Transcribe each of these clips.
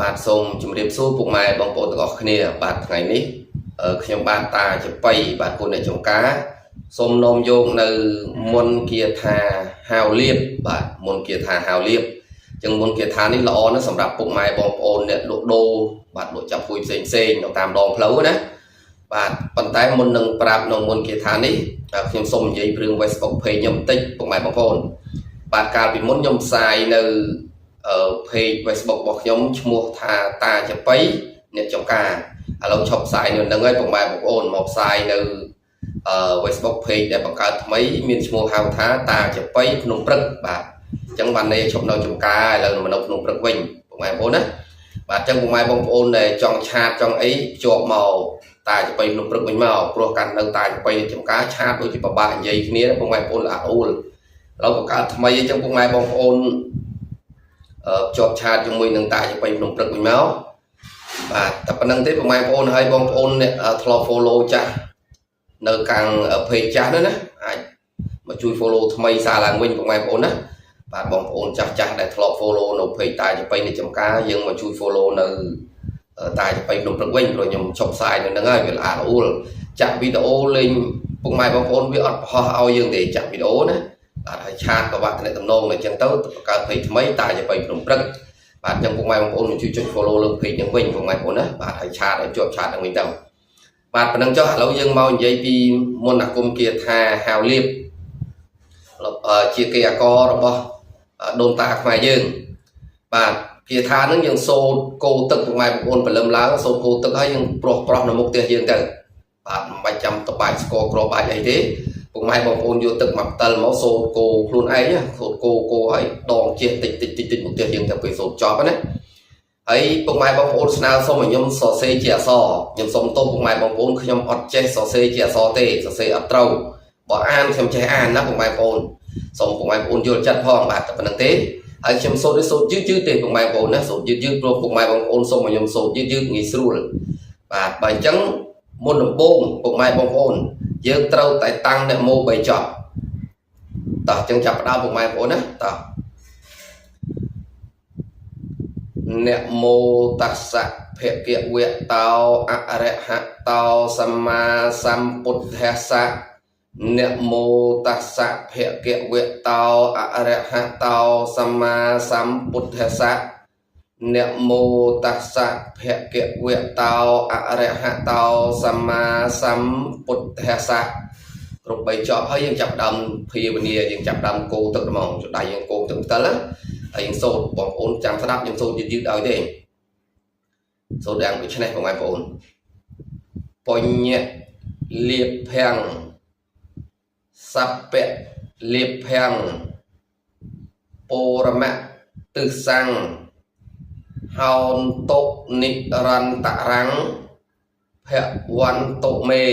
បាទសូមជម្រាបសួរពុកម៉ែបងប្អូនទាំងអស់គ្នាបាទថ្ងៃនេះខ្ញុំបាទតាចបៃបាទគុណអ្នកចំការសូមនាំយកនៅមុនគាថាហាវលៀបបាទមុនគាថាហាវលៀបចឹងមុនគាថានេះល្អណាស់សម្រាប់ពុកម៉ែបងប្អូនអ្នកលក់ដូរបាទលក់ចាប់ពួយផ្សេងនៅតាមដងផ្លូវណាបាទប៉ុន្តែមុននឹងប្រាប់នៅមុនគាថានេះខ្ញុំសូមនិយាយរឿង Facebook page ខ្ញុំបន្តិចពុកម៉ែបងប្អូនបាទកាលពីមុនខ្ញុំផ្សាយនៅpage Facebook របស់ខ្ញុំឈ្មោះថាតាចបៃអ្នកចំការឥឡូវឈប់ផ្សាយនៅនឹងហើយពុកម៉ែបងប្អូនមកផ្សាយនៅFacebook page ដែលបង្កើតថ្មីមានឈ្មោះហៅថាតាចបៃភ្នំព្រឹកបាទអញ្ចឹងបាននេះឈប់នៅចំការឥឡូវនៅភ្នំព្រឹកវិញពុកម៉ែបងប្អូនណាបាទអញ្ចឹងពុកម៉ែបងប្អូនដែលចង់ឆាតចង់អីជាប់មកតាចបៃភ្នំព្រឹកវិញមកព្រោះកាន់នៅតាចបៃចំការឆាតដូចជាពិបាកនិយាយគ្នាពុកម៉ែបងប្អូនល្អអូលឥឡូវបង្កើតថ្មីអញ្ចឹងពុកម៉ែបងប្អូនជាប់ឆាតជាមួយនឹងតាចបៃភ្នំព្រឹកវិញមកបាទតែប៉ុណ្្នឹងទេពុកម៉ែបងប្អូនហើយបងប្អូនអ្នកធ្លាប់ follow ចាស់នៅខាង page ចាស់នោះណាអាចមកជួយ follow ថ្មីសារឡើងវិញពុកម៉ែបងប្អូនណាបាទបងប្អូនចាស់ដែលធ្លាប់ follow នៅ page តាចបៃនៃចំការយើងមកជួយ follow នៅតាចបៃភ្នំព្រឹកវិញព្រោះខ្ញុំឈប់ផ្សាយនៅហ្នឹងហើយវាល្អរអ៊ូលចាក់វីដេអូលេងពុកម៉ែបងប្អូនវាអត់ប្រហោះឲ្យយើងទេចាក់វីដេអូណាបាទហើយឆាតក៏បាក់តំណតំណងអញ្ចឹងទៅបង្កើត page ថ្មីតាចបៃភ្នំព្រឹកបាទអញ្ចឹងពុកម៉ែបងប្អូនជួយចុច follow លើ page ហ្នឹងវិញពុកម៉ែបងប្អូនណាបាទហើយឆាតឲ្យជាប់ឆាតហ្នឹងវិញទៅបាទប៉ុណ្ណឹងចុះឥឡូវយើងមកនិយាយពីមន្តអាគមគាថាហាវលៀបជាគេអករបស់ដូនតាខ្មែរយើងបាទគាថាហ្នឹងយើងសូត្រគោទឹកពុកម៉ែបងប្អូនព្រលឹមឡើងសូត្រគោទឹកហើយយើងប្រោះនៅមុខផ្ទះយើងទៅបាទមិនបាច់ចាំតបាច់ស្គរក្របបាច់អីទេពុកម៉ែបងប្អូនយកទឹកមកផ្តិលមកសូត្រគោខ្លួនឯងសូត្រគោហើយដងជះតិចមុខផ្ទះយើងទៅពេលសូត្រចប់ណាហើយពុកម៉ែបងប្អូនស្នើសុំឲ្យខ្ញុំសរសេរជាអក្សរខ្ញុំសុំទោសពុកម៉ែបងប្អូនខ្ញុំអត់ចេះសរសេរជាអក្សរទេសរសេរអត់ត្រូវបើអានខ្ញុំចេះអានណាពុកម៉ែបងប្អូនសូមពុកម៉ែបងប្អូនយល់ចិត្តផងបាទតែប៉ុណ្្នឹងទេហើយខ្ញុំសូត្រយឺតទេពុកម៉ែបងប្អូនណាសូត្រយឺតព្រោះពុកម៉ែបងប្អូនសូមឲ្យខ្ញុំសូត្រយឺតងាយស្រួលបាទបើអញ្ចឹងមុនដំបូងពុកម៉ែបងប្អូនយើងត្រូវតែតាំងនមោ3ចប់តោះអញ្ចឹងចាប់ផ្ដើមពុកម៉ែបងប្អូនណាតោះនមោតស្សៈភគវៈតោអរហតោសម្មាសម្ពុទ្ធស្សៈនមោតស្សៈភគវៈតោអរហតោសម្មាសម្ពុទ្ធស្សៈនមោតស្សៈភគវៈតោអរហតោសម្មាសម្ពុទ្ធស្សៈគ្រប់3ចប់ហើយយើងចាប់ដើមភាវនាយើងចាប់ដើមគោទឹកហ្មងចដៃយើងគោទឹកផ្ទាល់ណាហើយយើងសូត្របងប្អូនចាំស្ដាប់ខ្ញុំសូត្រយឺតឲ្យទេសូត្រយ៉ាងដូចនេះបងប្អូនបញ្ញលៀបភាំងសពៈលៀបភាំងពរមៈទិសੰងហោនតុនិរន្តរੰភវន្តុមេ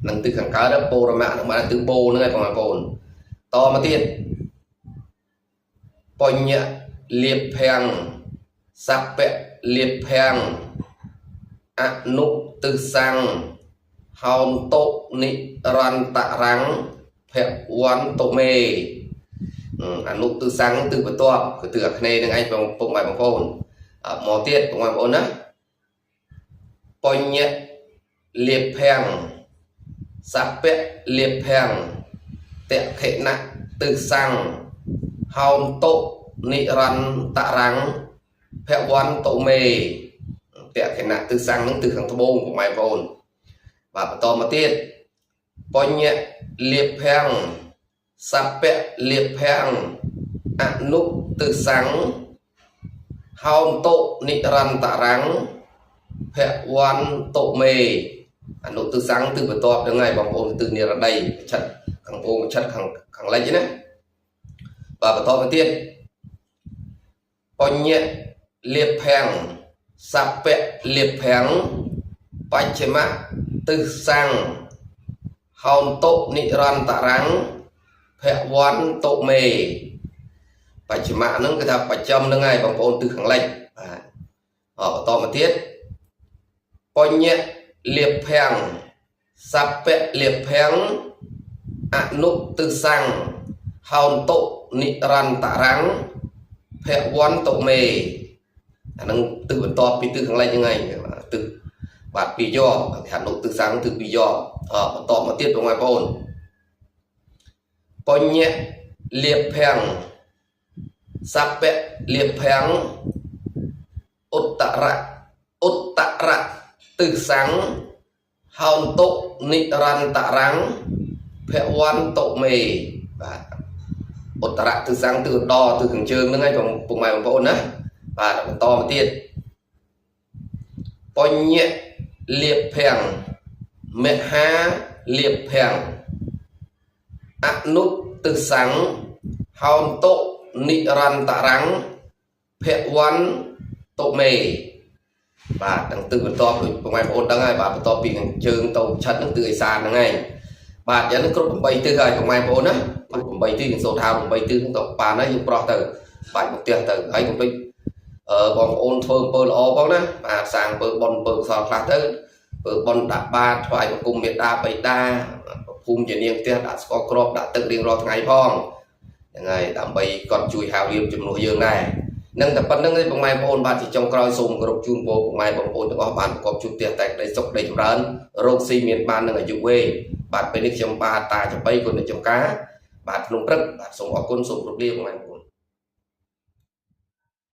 នឹងទិសខាងកើតពរមៈនឹងបានទិសបូហ្នឹងឯងបងប្អូនតមកទៀតបញ្ញលៀបភាំងសពៈលៀបភាំងអនុទិសੰងហោនតុនិរន្តរੰភវន្តុមេអនុទិសੰងទិសបន្ទាប់គឺទិសអាគ្នេយ៍នឹងឯងពុកម៉ែបងប្អូនមកទៀតពុកម៉ែបងប្អូនណាបញ្ញលៀបភាំងសពៈលៀបភាំងតខិណទិសੰងហោនតុនិរន្តរੰភវន្តុមេតខិណទិសੰងនឹងទិសខាងត្បូងពុកម៉ែបងប្អូនបាទបន្តមកទៀតបញ្ញលៀបភាំងសពៈលៀបភាំងអនុទិសੰងហោនតុនិរន្តរੰភវន្តុមេអនុទិសੰងទិសបន្ទាប់ហ្នឹងហើយបងប្អូនទិសនិរដីឆិតខាងត្បូងឆិតខាងលិចណាបាទបន្តមកទៀតបញ្ញលៀបភាំងសពៈលៀបភាំងបច្ចិមទិសੰងហោនតុនិរន្តរੰភវន្តុមេបច្ចិមហ្នឹងគឺថាបច្ចំហ្នឹងហើយបងប្អូនទិសខាងលិចបាទបន្តមកទៀតបញ្ញលៀបភាំងសពៈលៀបភាំងអនុទិសੰងហោនតុនិរន្តរੰភវន្តុមេ អានឹងទឹកបន្តពីទឹកខាងលិចហ្នឹងឯងទឹកបាទពីយប់ខាងនោះទឹកសាំងទឹកពីយប់បន្តមកទៀតបងប្អូនបញ្ញៈលៀបភាំងសពៈលៀបភាំងឧត្តរៈទឹកសាំងហោនតុនិរន្តរាំងភវន្តុមេបាទឧត្តរៈទឹកសាំងទឹកដទឹកខាងជើងហ្នឹងឯងពុកម៉ែបងប្អូនណាបាទបន្តមកទៀតបញ្ញៈលៀបភាំងមហាលៀបភាំងអនុទឹកសាំងហោនតុនិរន្តរាំងភវន្តុមេបាទទាំងទឹកបន្តដូចបងប្អូនដឹងហើយបាទបន្តពីខាងជើងទៅឆិតហ្នឹងទិសឦសានហ្នឹងឯងបាទយ៉ាងនេះគ្រប់8ទិសហើយបងប្អូនណាគ្រប់8ទិសយើងសូត្រហៅ8ទិសហ្នឹងទៅបានហើយយើងប្រោះទៅបាច់មកផ្ទះទៅហើយកុំពេចបងប្អូនធ្វើអំពើល្អផងណាបាទសាងអំពើបុណ្យអំពើកុសលខ្លះទៅអំពើបុណ្យដាក់បាតថ្វាយបង្គំមេត្តាបិតាភូមិជានាងផ្ទះដាក់ស្ករគ្រាប់ដាក់ទឹករៀងរាល់ថ្ងៃផងហ្នឹងហើយដើម្បីគាត់ជួយហៅរៀបជំនួសយើងដែរនឹងតែប៉ុណ្្នឹងឯងបងប្អូនបាទជាចុងក្រោយសូមគោរពជូនពរបងប្អូនទាំងអស់បានប្រកបជួបផ្ទះតែក្តីសុខក្តីចម្រើនរោគស៊ីមានបាននឹងអាយុវែងបាទពេលនេះខ្ញុំបាទតាចំបៃគុណអ្នកចំការបាទក្នុងព្រឹកបាទសូមអរគុណសូមជម្រាបលាបងប្អូន